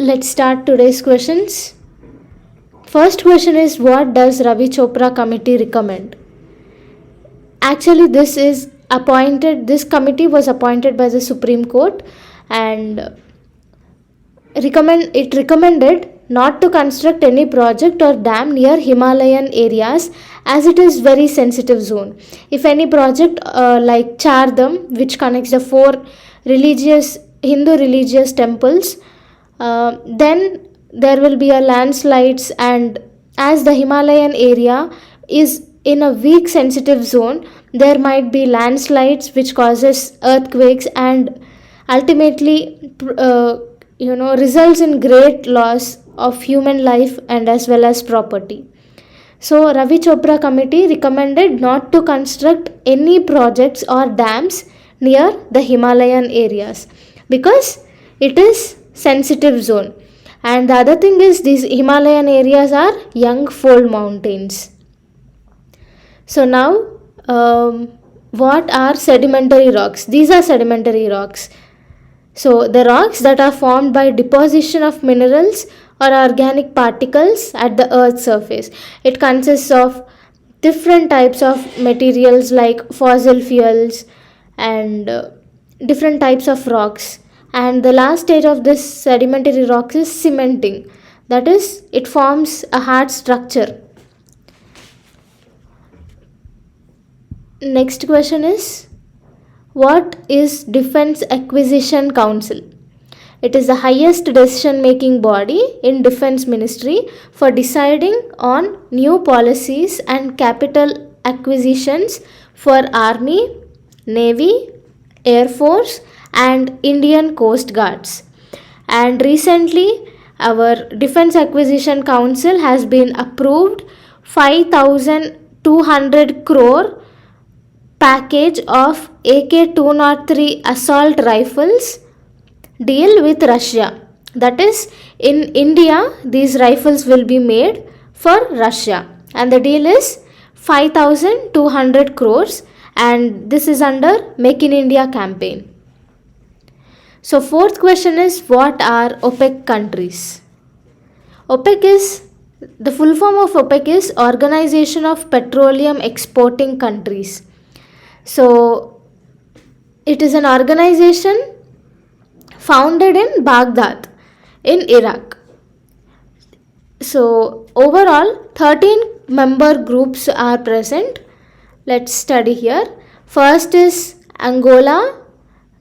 Let's start today's questions. First question is, what does Ravi Chopra committee recommend? Actually, this committee was appointed by the Supreme Court, and recommended not to construct any project or dam near Himalayan areas, as it is very sensitive zone. If any project like Chardham, which connects the four Hindu religious temples, then there will be a landslides, and as the Himalayan area is in a weak sensitive zone, there might be landslides which causes earthquakes and ultimately results in great loss of human life and as well as property. So Ravi Chopra committee recommended not to construct any projects or dams near the Himalayan areas because it is sensitive zone. And the other thing is, these Himalayan areas are young fold mountains. So now, what are sedimentary rocks? These are sedimentary rocks. So the rocks that are formed by deposition of minerals or organic particles at the earth's surface. It consists of different types of materials like fossil fuels and different types of rocks. And the last stage of this sedimentary rocks is cementing. That is, it forms a hard structure. Next question is, what is Defence Acquisition Council? It is the highest decision making body in Defence Ministry for deciding on new policies and capital acquisitions for Army, Navy, Air Force and Indian Coast Guards. And recently our Defence Acquisition Council has been approved 5,200 crore package of AK-203 assault rifles deal with Russia. That is, in India these rifles will be made for Russia, and the deal is 5,200 crores, and this is under Make in India campaign. So fourth question is, what are OPEC countries? OPEC is, the full form of OPEC is Organization of Petroleum Exporting Countries. So it is an organization founded in Baghdad in Iraq. So overall 13 member groups are present. Let's study here. First is Angola,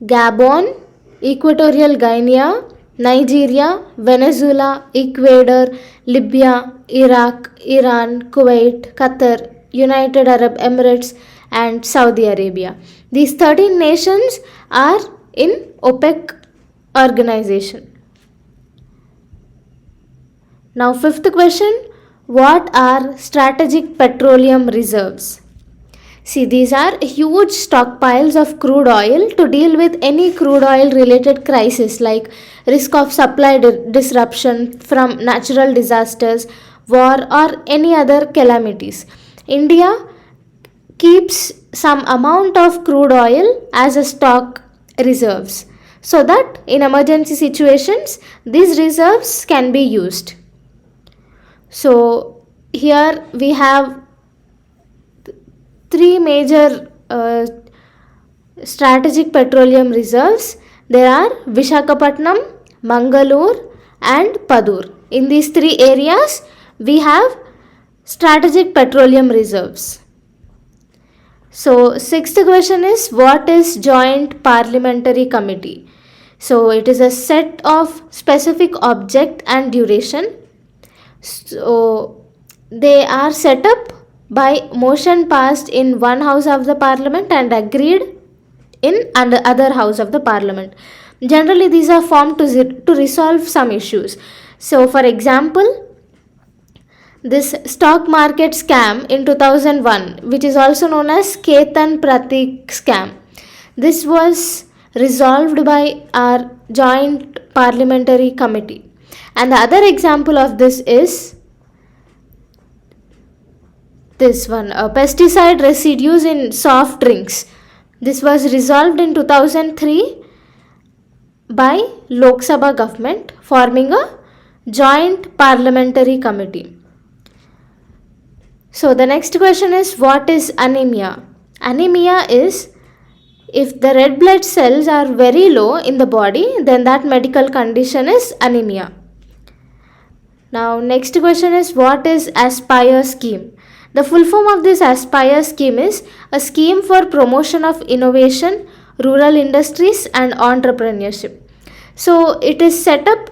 Gabon, Equatorial Guinea, Nigeria, Venezuela, Ecuador, Libya, Iraq, Iran, Kuwait, Qatar, United Arab Emirates and Saudi Arabia. These 13 nations are in OPEC organization. Now fifth question, what are strategic petroleum reserves? See, these are huge stockpiles of crude oil to deal with any crude oil related crisis like risk of supply disruption from natural disasters, war or any other calamities. India keeps some amount of crude oil as a stock reserves so that in emergency situations these reserves can be used. So here we have three major strategic petroleum reserves. There are Visakhapatnam, Mangalore and Padur. In these three areas we have strategic petroleum reserves. So sixth question is, what is Joint Parliamentary Committee? So it is a set of specific object and duration. So they are set up by motion passed in one house of the parliament and agreed in other house of the parliament. Generally these are formed to resolve some issues. So for example, this stock market scam in 2001, which is also known as Ketan Pratik scam, this was resolved by our Joint Parliamentary Committee. And the other example of this is this one, pesticide residues in soft drinks. This was resolved in 2003 by Lok Sabha government forming a joint parliamentary committee. So the next question is, what is anemia? Anemia is if the red blood cells are very low in the body, then that medical condition is anemia. Now next question is, what is Aspire scheme? The full form of this Aspire scheme is a scheme for promotion of innovation, rural industries and entrepreneurship. So it is set up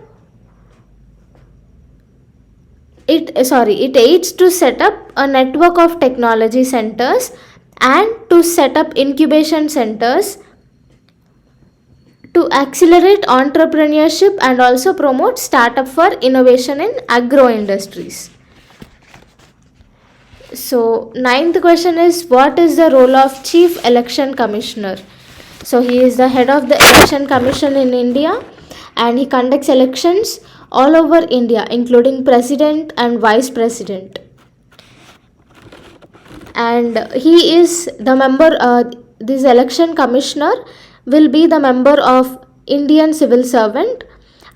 it aids to set up a network of technology centers and to set up incubation centers to accelerate entrepreneurship and also promote startup for innovation in agro industries. So ninth question is, what is the role of Chief Election Commissioner? So he is the head of the Election Commission in India and he conducts elections all over India, including president and vice president. And he is the member, this election commissioner will be the member of Indian civil servant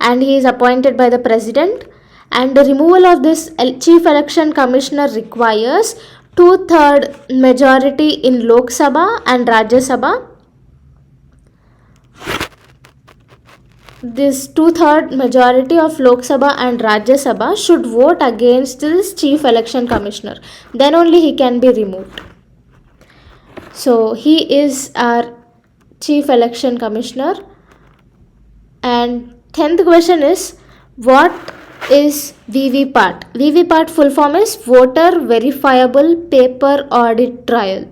and he is appointed by the president. And the removal of this chief election commissioner requires 2/3 majority in Lok Sabha and Rajya Sabha. This 2/3 majority of Lok Sabha and Rajya Sabha should vote against this chief election commissioner. Then only he can be removed. So he is our chief election commissioner. And 10th question is, what is VVPAT? VVPAT full form is Voter Verifiable Paper Audit Trail.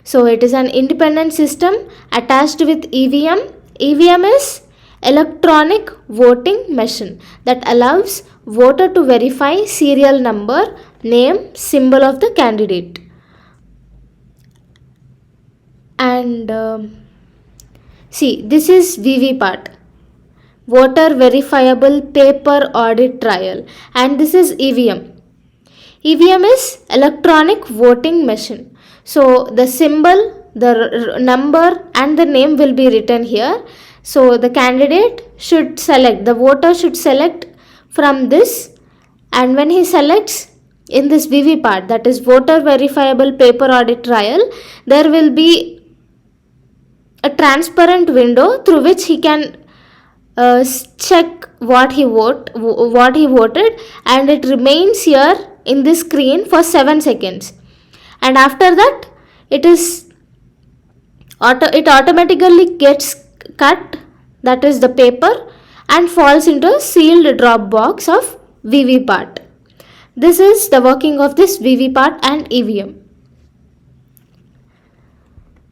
So it is an independent system attached with EVM. EVM is electronic voting machine that allows voter to verify serial number, name, symbol of the candidate. And see, this is VVPAT, Voter Verifiable Paper Audit Trail, and this is EVM. EVM is electronic voting machine. So the symbol, the number and the name will be written here. So the candidate should select, the voter should select from this, and when he selects in this VVPAT, that is Voter Verifiable Paper Audit Trail, there will be a transparent window through which he can check what he voted, and it remains here in this screen for 7 seconds, and after that it automatically gets cut, that is the paper, and falls into a sealed drop box of VVPAT. This is the working of this VVPAT and EVM.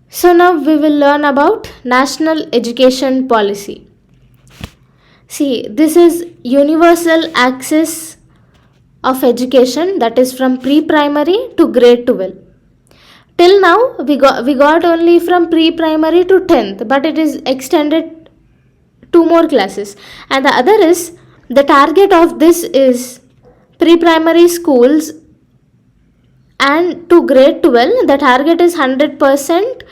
So now we will learn about National Education Policy. See, this is universal access of education, that is from pre-primary to grade 12. Till now we got only from pre-primary to 10th, but it is extended 2 more classes. And the other is, the target of this is pre-primary schools and to grade 12, the target is 100%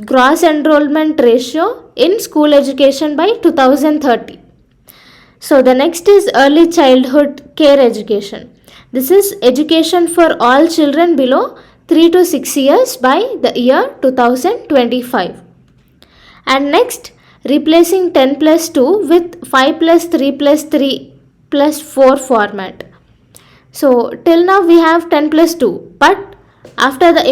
gross enrollment ratio in school education by 2030. So the next is early childhood care education. This is education for all children below 3 to 6 years by the year 2025. And next, replacing 10 plus 2 with 5 plus 3 plus 3 plus 4 format. So till now we have 10 plus 2, but after the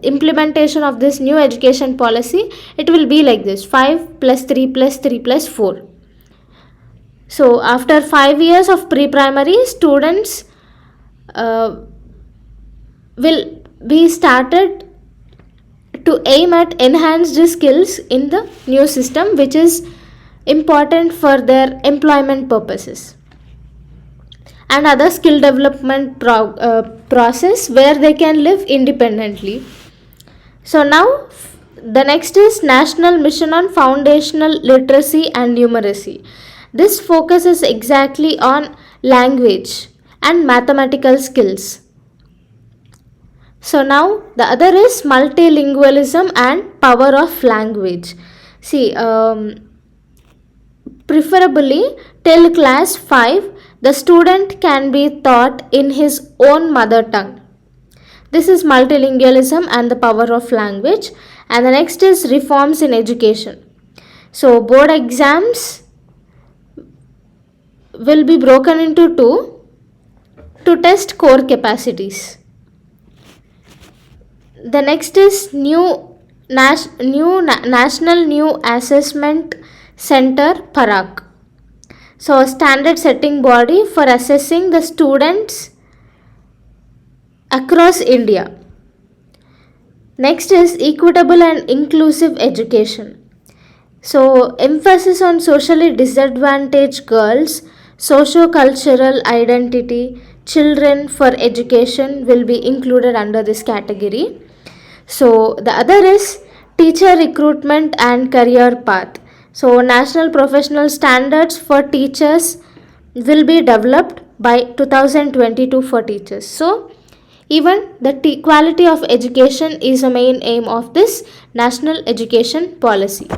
implementation of this new education policy, it will be like this: 5 plus 3 plus 3 plus 4. So after 5 years of pre-primary, students will be started to aim at enhanced skills in the new system, which is important for their employment purposes, and other skill development process where they can live independently. So now the next is National Mission on Foundational Literacy and Numeracy. This focuses exactly on language and mathematical skills. So now the other is multilingualism and power of language. See, Preferably till class 5, the student can be taught in his own mother tongue. This is multilingualism and the power of language. And the next is reforms in education. So, board exams will be broken into two to test core capacities. The next is National New Assessment Center PARAC. So, a standard setting body for assessing the students across India. Next is equitable and inclusive education. So, emphasis on socially disadvantaged girls, socio-cultural identity, children for education will be included under this category. So, the other is teacher recruitment and career path. So, national professional standards for teachers will be developed by 2022 for teachers. So, even the quality of education is a main aim of this national education policy.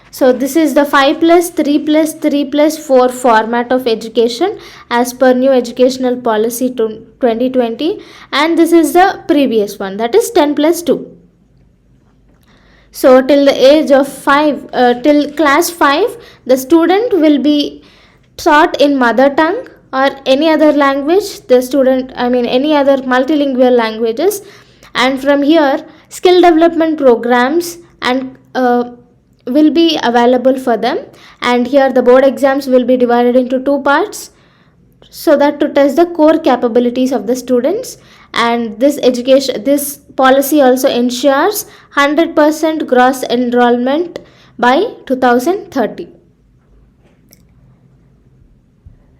So this is the 5+3+3+4 format of education as per new educational policy 2020, and this is the previous one, that is 10+2. So till the age of 5, till class 5, the student will be taught in mother tongue or any other language, any other multilingual languages, and from here skill development programs and will be available for them. And here the board exams will be divided into two parts so that to test the core capabilities of the students. And this policy also ensures 100% gross enrollment by 2030.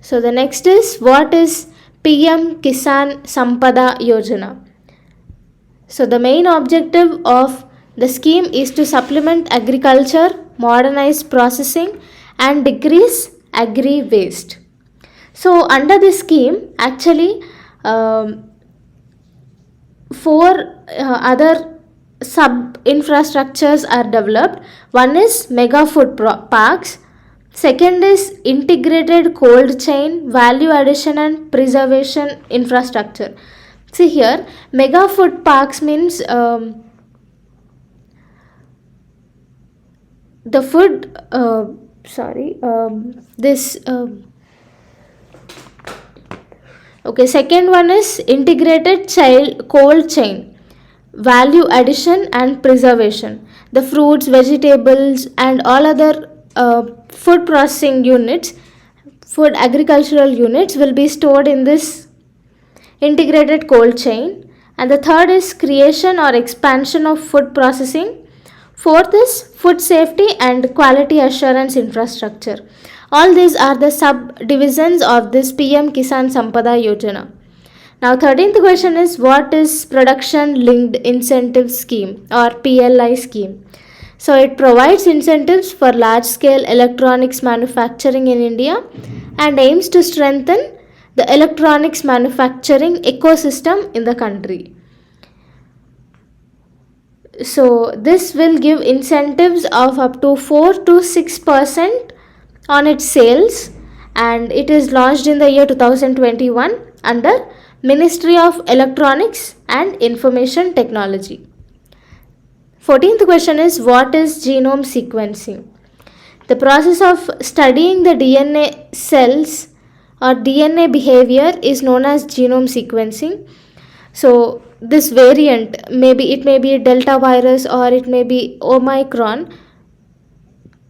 So the next is, what is PM Kisan Sampada Yojana? So the main objective of the scheme is to supplement agriculture, modernize processing and decrease agri waste. So under this scheme, actually 4 other sub infrastructures are developed. One is mega food parks. Second is integrated cold chain, value addition and preservation infrastructure. See here, mega food parks means the food, okay, second one is integrated cold chain, value addition and preservation. The fruits, vegetables and all other food processing units, food agricultural units will be stored in this integrated cold chain. And the third is creation or expansion of food processing. Fourth is food safety and quality assurance infrastructure. All these are the subdivisions of this PM Kisan Sampada Yojana. Now 13th question is, what is Production Linked Incentive Scheme or PLI scheme? So it provides incentives for large scale electronics manufacturing in India and aims to strengthen the electronics manufacturing ecosystem in the country. So this will give incentives of up to 4 to 6% on its sales, and it is launched in the year 2021 under Ministry of Electronics and Information Technology. 14th question is, what is genome sequencing? The process of studying the DNA cells or DNA behavior is known as genome sequencing. So this variant, it may be Delta virus or it may be Omicron.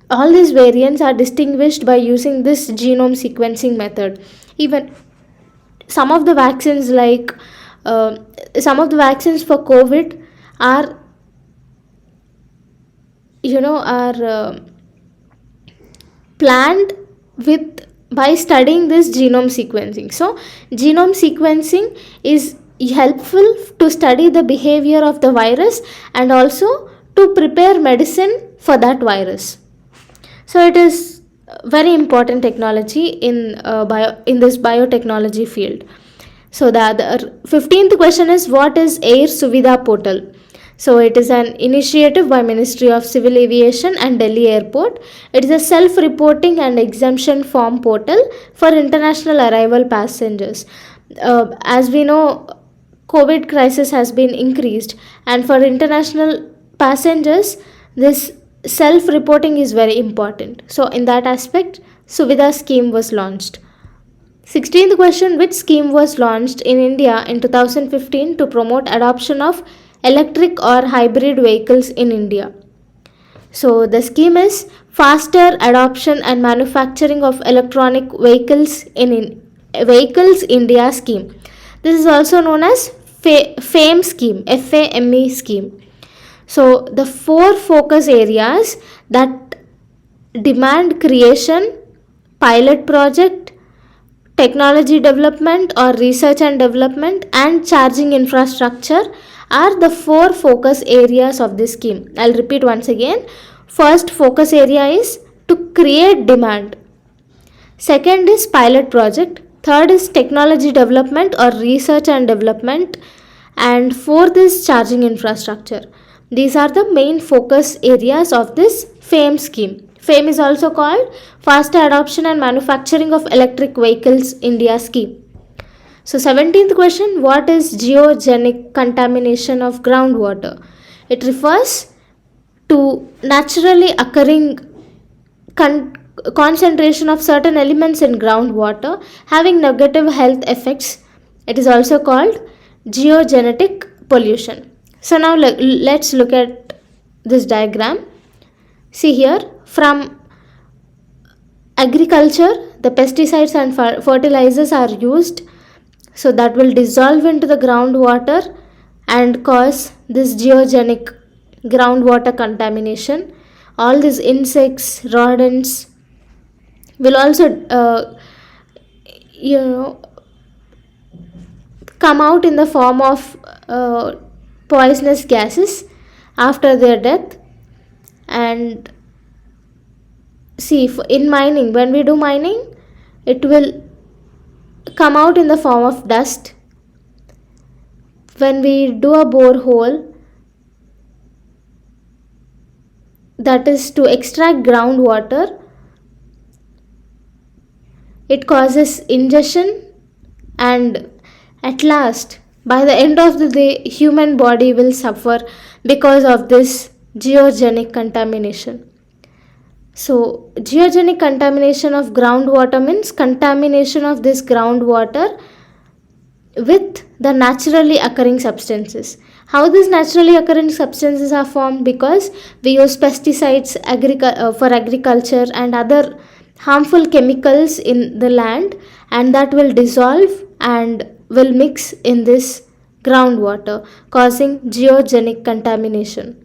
All these variants are distinguished by using this genome sequencing method. Even some of the vaccines for COVID are planned by studying this genome sequencing. So genome sequencing is helpful to study the behavior of the virus and also to prepare medicine for that virus. So it is very important technology in this biotechnology field. So the 15th question is, what is Air Suvidha portal? So it is an initiative by Ministry of Civil Aviation and Delhi Airport. It is a self-reporting and exemption form portal for international arrival passengers. As we know, COVID crisis has been increased, and for international passengers, this self-reporting is very important. So in that aspect, Suvidha scheme was launched. 16th question, which scheme was launched in India in 2015 to promote adoption of electric or hybrid vehicles in India? So the scheme is Faster Adoption and Manufacturing of Electronic Vehicles in Vehicles India scheme. This is also known as FAME scheme, FAME scheme. So the four focus areas that demand creation, pilot project, technology development or research and development, and charging infrastructure are the four focus areas of this scheme. I'll repeat once again. First focus area is to create demand. Second is pilot project. Third is technology development or research and development. And fourth is charging infrastructure. These are the main focus areas of this FAME scheme. FAME is also called Faster Adoption and Manufacturing of Electric Vehicles India scheme. So 17th question, what is geogenic contamination of groundwater? It refers to naturally occurring concentration of certain elements in groundwater having negative health effects. It is also called geogenetic pollution. So now let's look at this diagram. See here, from agriculture, the pesticides and fertilizers are used, so that will dissolve into the groundwater and cause this geogenic groundwater contamination. All these insects, rodents will also come out in the form of poisonous gases after their death. And see, in mining, when we do mining, it will come out in the form of dust. When we do a borehole, that is to extract groundwater, it causes ingestion, and at last, by the end of the day, human body will suffer because of this geogenic contamination. So geogenic contamination of groundwater means contamination of this groundwater with the naturally occurring substances. How these naturally occurring substances are formed? Because we use pesticides for agriculture and other harmful chemicals in the land, and that will dissolve and will mix in this groundwater, causing geogenic contamination.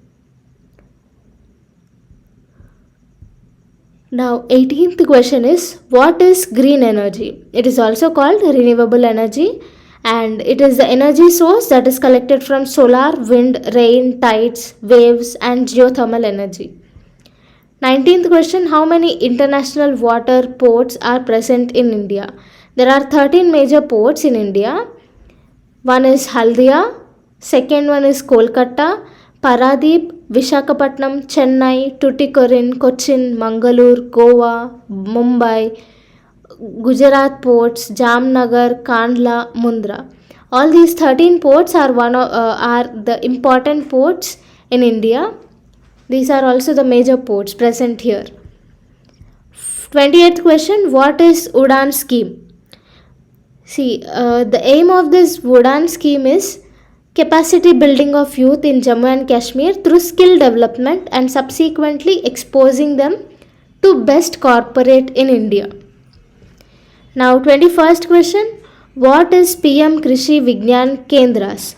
Now 18th question is, what is green energy? It is also called renewable energy, and it is the energy source that is collected from solar, wind, rain, tides, waves, and geothermal energy. 19th question, how many international water ports are present in India? There are 13 major ports in India. One is Haldia, second one is Kolkata, Paradip, Visakhapatnam, Chennai, Tuticorin, Cochin, Mangalore, Goa, Mumbai, Gujarat ports, Jamnagar, Kandla, Mundra. All these 13 ports are the important ports in India. These are also the major ports present here. 28th question, what is Udan scheme? See, the aim of this Udan scheme is capacity building of youth in Jammu and Kashmir through skill development and subsequently exposing them to best corporate in India. Now 21st question, what is PM Krishi Vigyan Kendras?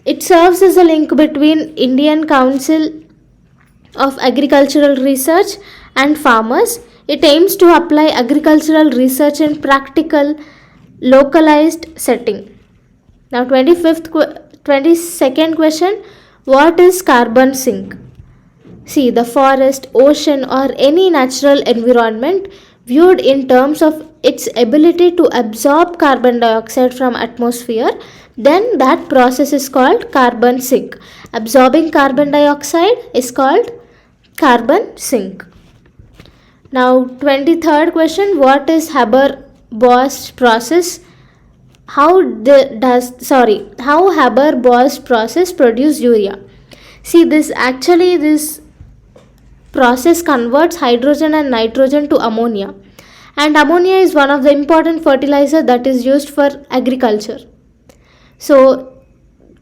It serves as a link between Indian Council of Agricultural Research and farmers. It aims to apply agricultural research in practical, localized setting. Now 22nd question, what is carbon sink? See, the forest, ocean, or any natural environment viewed in terms of its ability to absorb carbon dioxide from atmosphere, then that process is called carbon sink. absorbing carbon dioxide is called carbon sink. Now 23rd question, what is Haber-Bosch process? How Haber-Bosch process produce urea? See, this process converts hydrogen and nitrogen to ammonia, and ammonia is one of the important fertilizer that is used for agriculture. So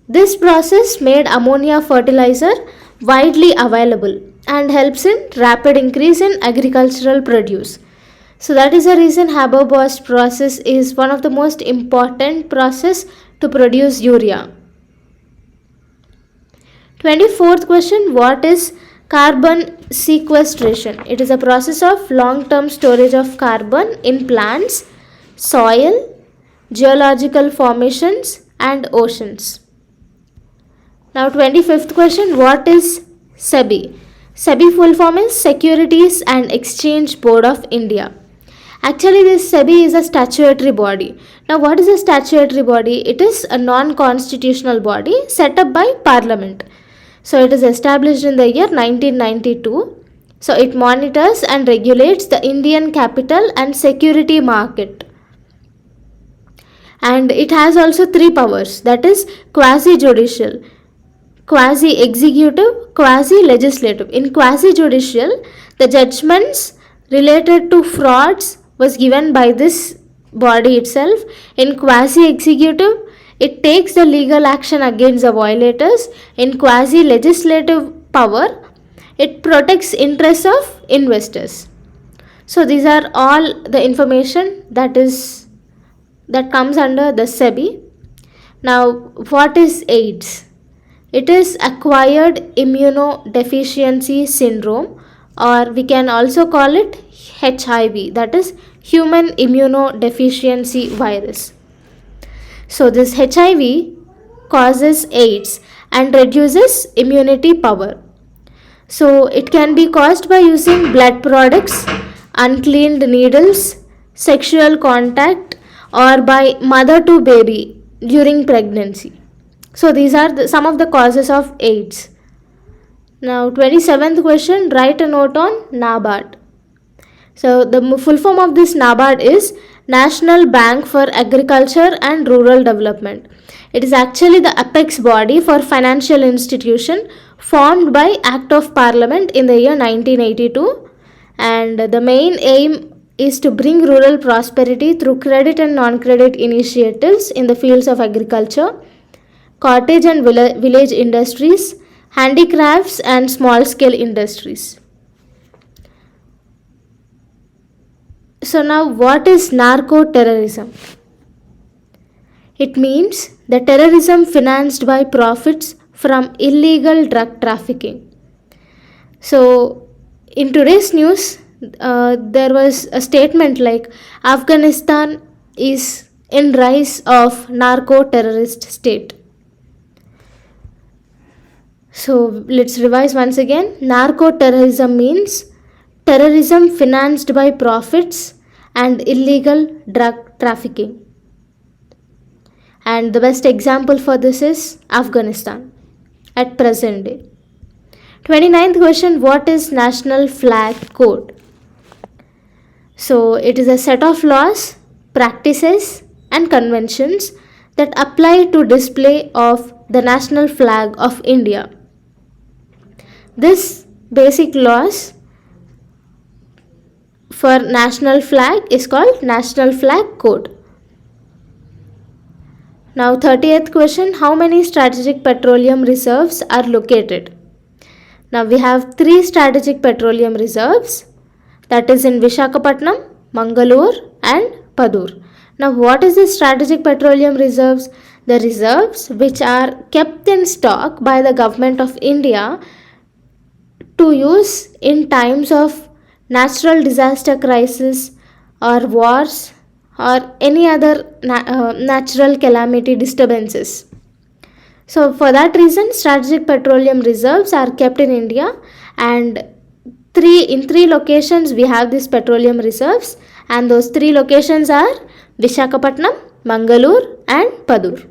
this process made ammonia fertilizer widely available and helps in rapid increase in agricultural produce. So that is the reason Haber-Bosch process is one of the most important process to produce urea. 24th question, what is carbon sequestration? It is a process of long-term storage of carbon in plants, soil, geological formations and oceans. Now 25th question, what is SEBI? SEBI full form is Securities and Exchange Board of India. Actually, this SEBI is a statutory body. Now, what is a statutory body? It is a non-constitutional body set up by Parliament. So, it is established in the year 1992. So, it monitors and regulates the Indian capital and security market. And it has also three powers, that is quasi-judicial, quasi-executive, quasi-legislative. In quasi-judicial, the judgments related to frauds was given by this body itself. In quasi-executive, it takes the legal action against the violators. In quasi-legislative power, it protects interests of investors. So these are all the information that comes under the SEBI. Now, what is AIDS? It is acquired immunodeficiency syndrome, or we can also call it HIV, that is human immunodeficiency virus. So this HIV causes AIDS and reduces immunity power. So it can be caused by using blood products, uncleaned needles, sexual contact, or by mother to baby during pregnancy. So these are some of the causes of AIDS. Now 27th question, write a note on NABARD. So the full form of this NABARD is National Bank for Agriculture and Rural Development. It is actually the apex body for financial institution formed by Act of Parliament in the year 1982, and the main aim is to bring rural prosperity through credit and non-credit initiatives in the fields of agriculture, cottage and village industries, handicrafts and small scale industries. So now, what is narco-terrorism? It means the terrorism financed by profits from illegal drug trafficking. So in today's news, there was a statement like Afghanistan is in rise of narco-terrorist state. So let's revise once again. Narco-terrorism means terrorism financed by profits and illegal drug trafficking. And the best example for this is Afghanistan at present day. 29th question, what is National Flag Code? So it is a set of laws, practices and conventions that apply to display of the national flag of India. This basic laws for national flag is called National Flag Code. Now 30th question, how many strategic petroleum reserves are located? Now we have 3 strategic petroleum reserves, that is in Visakhapatnam, Mangalore and Padur. Now what is the strategic petroleum reserves? The reserves which are kept in stock by the government of India to use in times of natural disaster crisis or wars or any other natural calamity disturbances. So for that reason, strategic petroleum reserves are kept in India, and in three locations we have these petroleum reserves, and those 3 locations are Visakhapatnam, Mangalore and Padur.